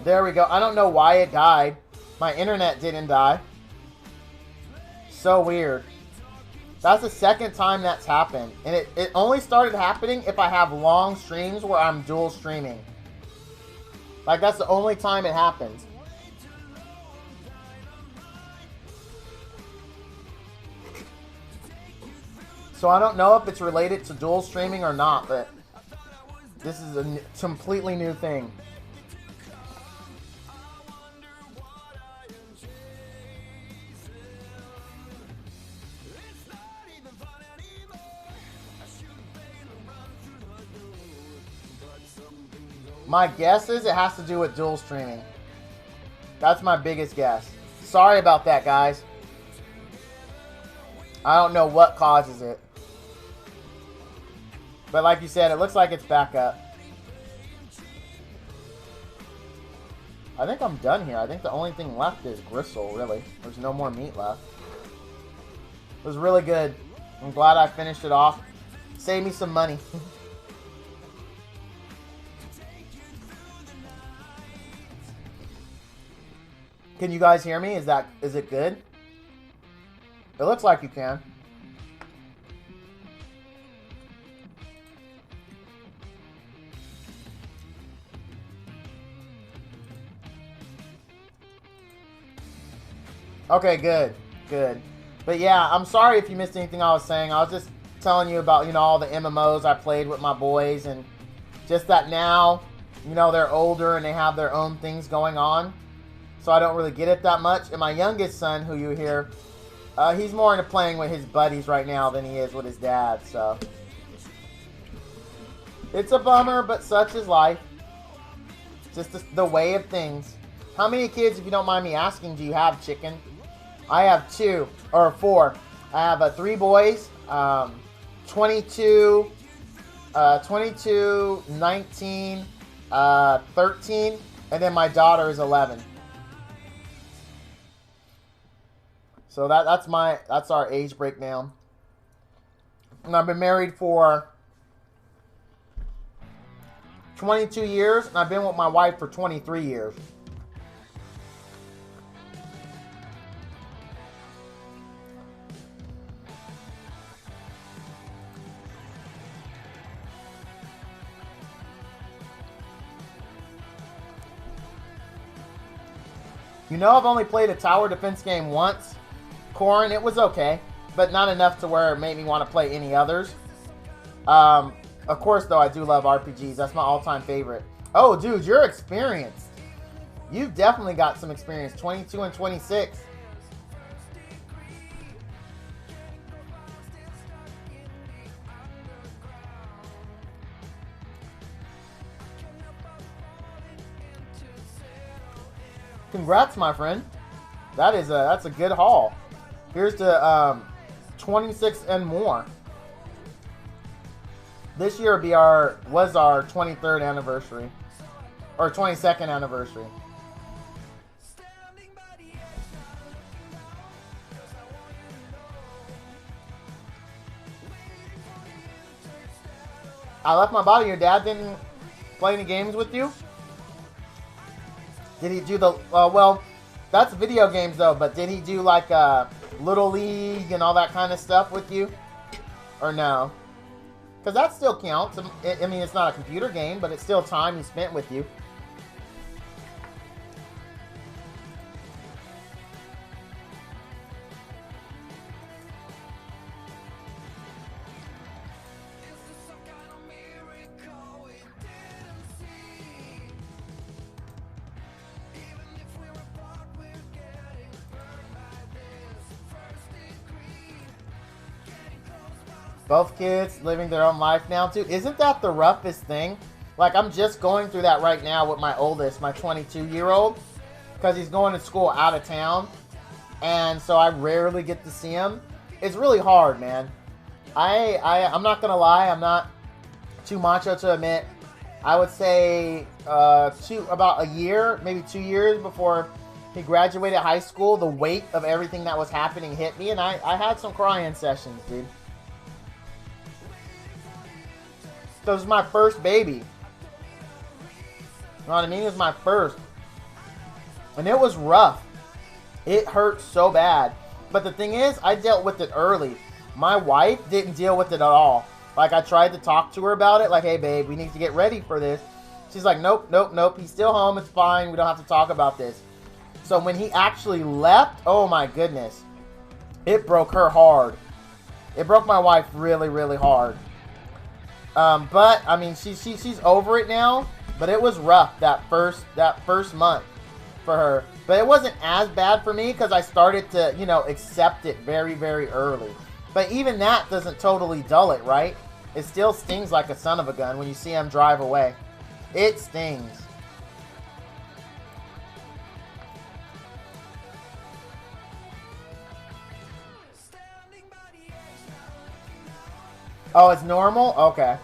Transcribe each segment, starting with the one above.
There we go. I don't know why it died. My internet didn't die. So weird. That's the second time that's happened. And it only started happening if I have long streams where I'm dual streaming. Like, that's the only time it happens. So I don't know if it's related to dual streaming or not, but this is a completely new thing. My guess is it has to do with dual streaming. That's my biggest guess. Sorry about that, guys. I don't know what causes it. But like you said, it looks like it's back up. I think I'm done here. I think the only thing left is gristle, really. There's no more meat left. It was really good. I'm glad I finished it off. Save me some money. Can you guys hear me? Is it good? It looks like you can. Okay, good. Good. But yeah, I'm sorry if you missed anything I was saying. I was just telling you about, all the MMOs I played with my boys, and just that now, they're older and they have their own things going on. So I don't really get it that much. And my youngest son, who you hear, he's more into playing with his buddies right now than he is with his dad. So it's a bummer, but such is life. Just the way of things. How many kids, if you don't mind me asking, do you have, Chicken? I have 2 or 4. I have 3 boys, 22, 19, 13, and then my daughter is 11. So that's our age breakdown. And I've been married for 22 years, and I've been with my wife for 23 years. I've only played a tower defense game once. Corrin, it was okay, but not enough to where it made me want to play any others. Of course, though, I do love RPGs. That's my all-time favorite. Oh, dude, you're experienced. You've definitely got some experience. 22 and 26. Congrats, my friend. That's a good haul. Here's to 26 and more. This year was our 23rd anniversary, or 22nd anniversary. I left my body. Your dad didn't play any games with you? Did he do the, well, that's video games though, but did he do like Little League and all that kind of stuff with you? Or no? Because that still counts. I mean, it's not a computer game, but it's still time he spent with you. Both kids living their own life now, too. Isn't that the roughest thing? Like, I'm just going through that right now with my oldest, my 22-year-old, because he's going to school out of town, and so I rarely get to see him. It's really hard, man. I'm not going to lie. I'm not too macho to admit. I would say about a year, maybe 2 years before he graduated high school, the weight of everything that was happening hit me, and I had some crying sessions, dude. Because it was my first baby. You know what I mean? It was my first. And it was rough. It hurt so bad. But the thing is, I dealt with it early. My wife didn't deal with it at all. Like, I tried to talk to her about it. Like, hey, babe, we need to get ready for this. She's like, nope, nope, nope. He's still home. It's fine. We don't have to talk about this. So when he actually left, oh, my goodness. It broke her hard. It broke my wife really, really hard. But, I mean, she's over it now. But it was rough that first month for her. But it wasn't as bad for me because I started to, you know, accept it very, very early. But even that doesn't totally dull it, right? It still stings like a son of a gun when you see him drive away. It stings. Oh, it's normal? Okay.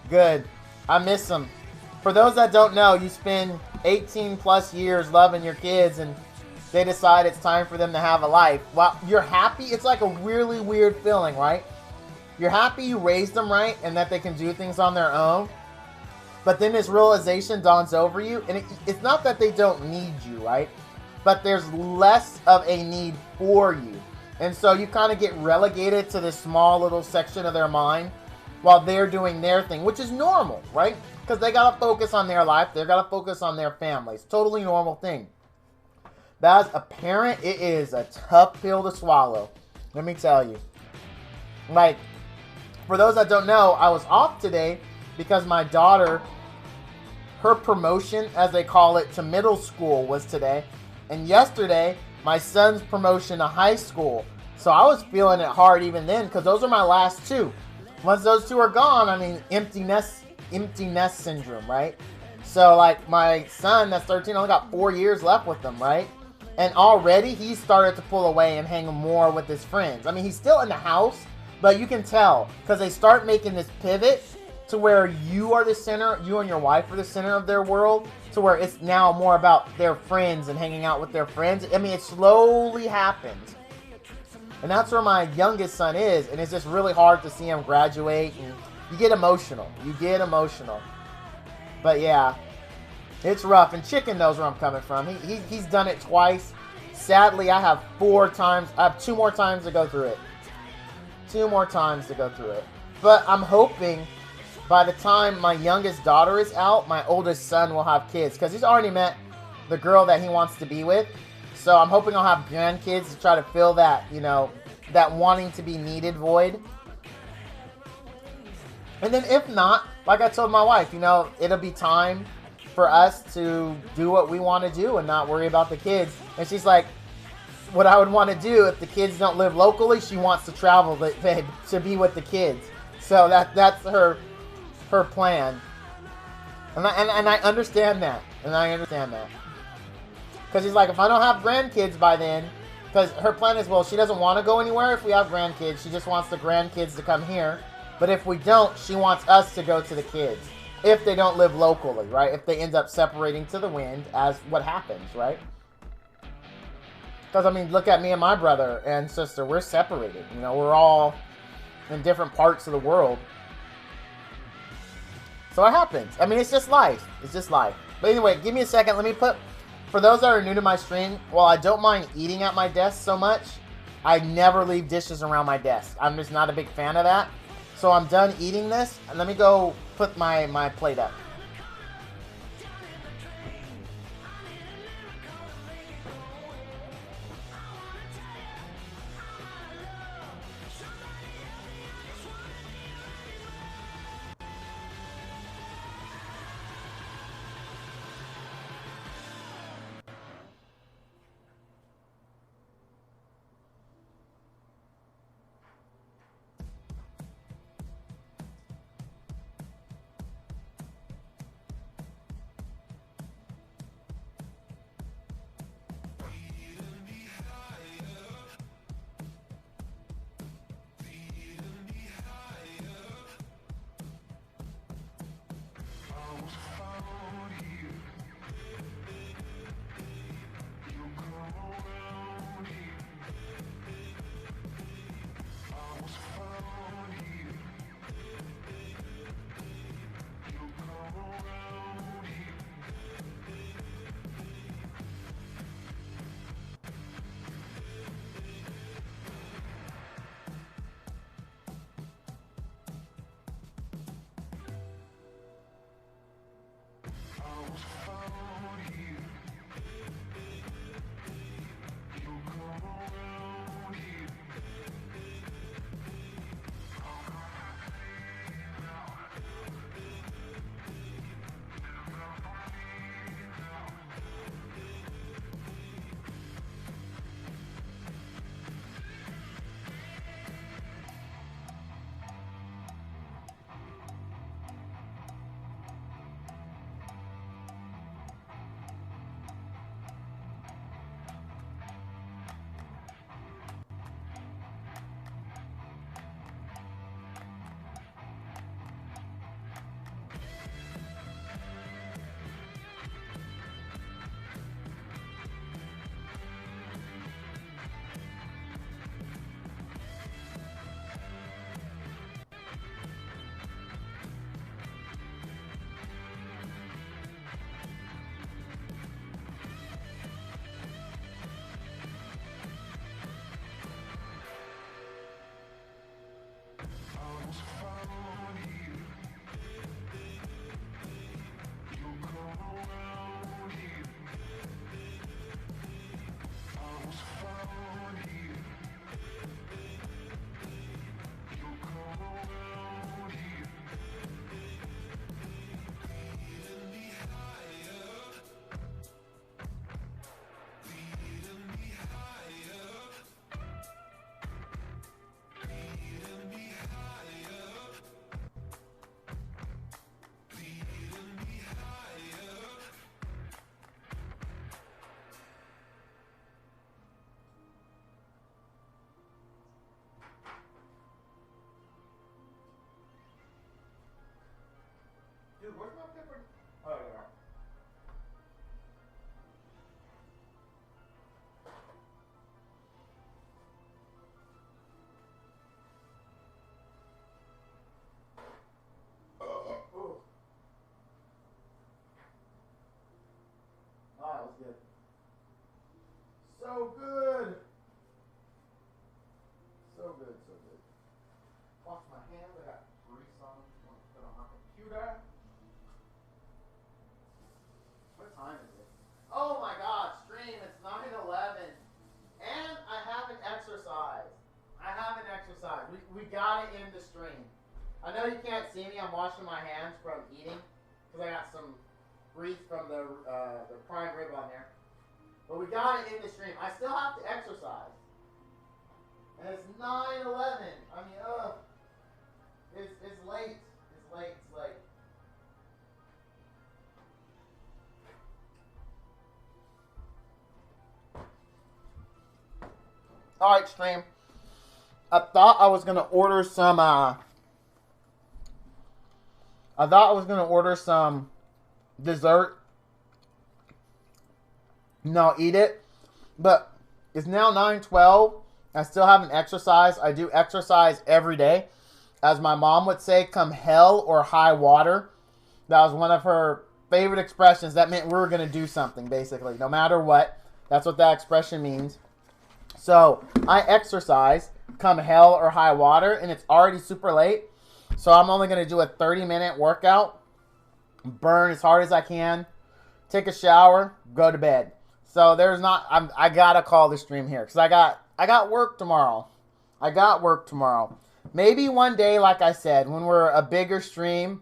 Good. I miss them. For those that don't know, you spend 18 plus years loving your kids and they decide it's time for them to have a life. Well, you're happy. It's like a really weird feeling, right? You're happy you raised them right and that they can do things on their own. But then this realization dawns over you. And it's not that they don't need you, right? But there's less of a need for you. And so you kind of get relegated to this small little section of their mind while they're doing their thing, which is normal, right? Because they got to focus on their life. They got to focus on their families. Totally normal thing. But as a parent, it is a tough pill to swallow. Let me tell you. Like, for those that don't know, I was off today because my daughter, her promotion, as they call it, to middle school was today. And yesterday, my son's promotion to high school. So I was feeling it hard even then because those are my last two. Once those two are gone, I mean, empty nest syndrome, right? So, like, my son that's 13 only got 4 years left with them, right? And already he started to pull away and hang more with his friends. I mean, he's still in the house, but you can tell because they start making this pivot to where you are the center, you and your wife are the center of their world, to where it's now more about their friends and hanging out with their friends. I mean, it slowly happens. And that's where my youngest son is, and it's just really hard to see him graduate, and you get emotional. You get emotional. But yeah, it's rough, and Chicken knows where I'm coming from. He's done it twice. Sadly, I have 4 times. I have 2 more times to go through it. 2 more times to go through it. But I'm hoping by the time my youngest daughter is out, my oldest son will have kids. Because he's already met the girl that he wants to be with. So I'm hoping I'll have grandkids to try to fill that, you know, that wanting to be needed void. And then if not, like I told my wife, you know, it'll be time for us to do what we want to do and not worry about the kids. And she's like, what I would want to do if the kids don't live locally, she wants to travel to be with the kids. So that's her plan. And I understand that. And I understand that. Because he's like, if I don't have grandkids by then, because her plan is, well, she doesn't want to go anywhere if we have grandkids. She just wants the grandkids to come here. But if we don't, she wants us to go to the kids. If they don't live locally, right? If they end up separating to the wind, as what happens, right? Because, I mean, look at me and my brother and sister. We're separated. You know, we're all in different parts of the world. So it happens. I mean, it's just life. It's just life. But anyway, give me a second. Let me put... For those that are new to my stream, while I don't mind eating at my desk so much, I never leave dishes around my desk. I'm just not a big fan of that. So I'm done eating this, and let me go put my plate up. I know you can't see me. I'm washing my hands from eating because I got some grease from the prime rib on there. But we got it in the stream. I still have to exercise. And it's 9:11. I mean, it's late. It's late. It's late. All right, stream. I thought I was gonna order some. Dessert. No, eat it. But it's now 9:12. I still haven't exercised. I do exercise every day. As my mom would say, come hell or high water. That was one of her favorite expressions. That meant we were going to do something, basically. No matter what. That's what that expression means. So, I exercise come hell or high water, and it's already super late. So, I'm only going to do a 30-minute workout. Burn as hard as I can. Take a shower. Go to bed. So, I got to call the stream here. Because I got work tomorrow. Maybe one day, like I said, when we're a bigger stream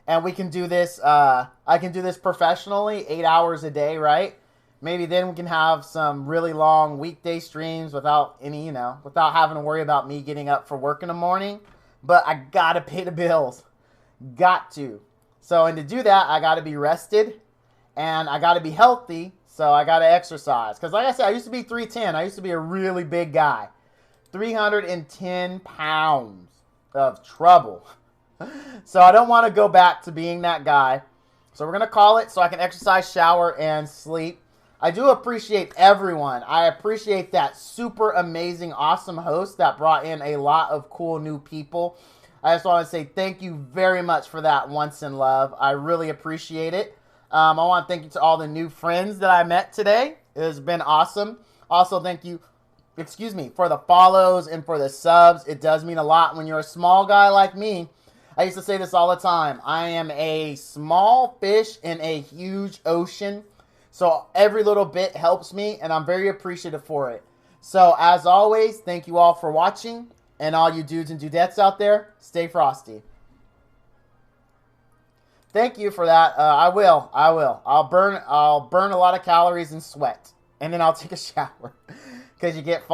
and we can do this, I can do this professionally, 8 hours a day, right? Maybe then we can have some really long weekday streams without without having to worry about me getting up for work in the morning. But I gotta pay the bills. Got to. So, and to do that, I gotta be rested and I gotta be healthy. So I gotta exercise. Because like I said, I used to be 310. I used to be a really big guy. 310 pounds of trouble. So I don't want to go back to being that guy. So we're going to call it so I can exercise, shower, and sleep. I do appreciate everyone. I appreciate that super amazing, awesome host that brought in a lot of cool new people. I just want to say thank you very much for that once in love. I really appreciate it. I want to thank you to all the new friends that I met today. It has been awesome. Also, thank you for the follows and for the subs. It does mean a lot when you're a small guy like me. I used to say this all the time. I am a small fish in a huge ocean. So every little bit helps me, and I'm very appreciative for it. So as always, thank you all for watching. And all you dudes and dudettes out there, stay frosty. Thank you for that. I will. I'll burn a lot of calories and sweat. And then I'll take a shower. Because you get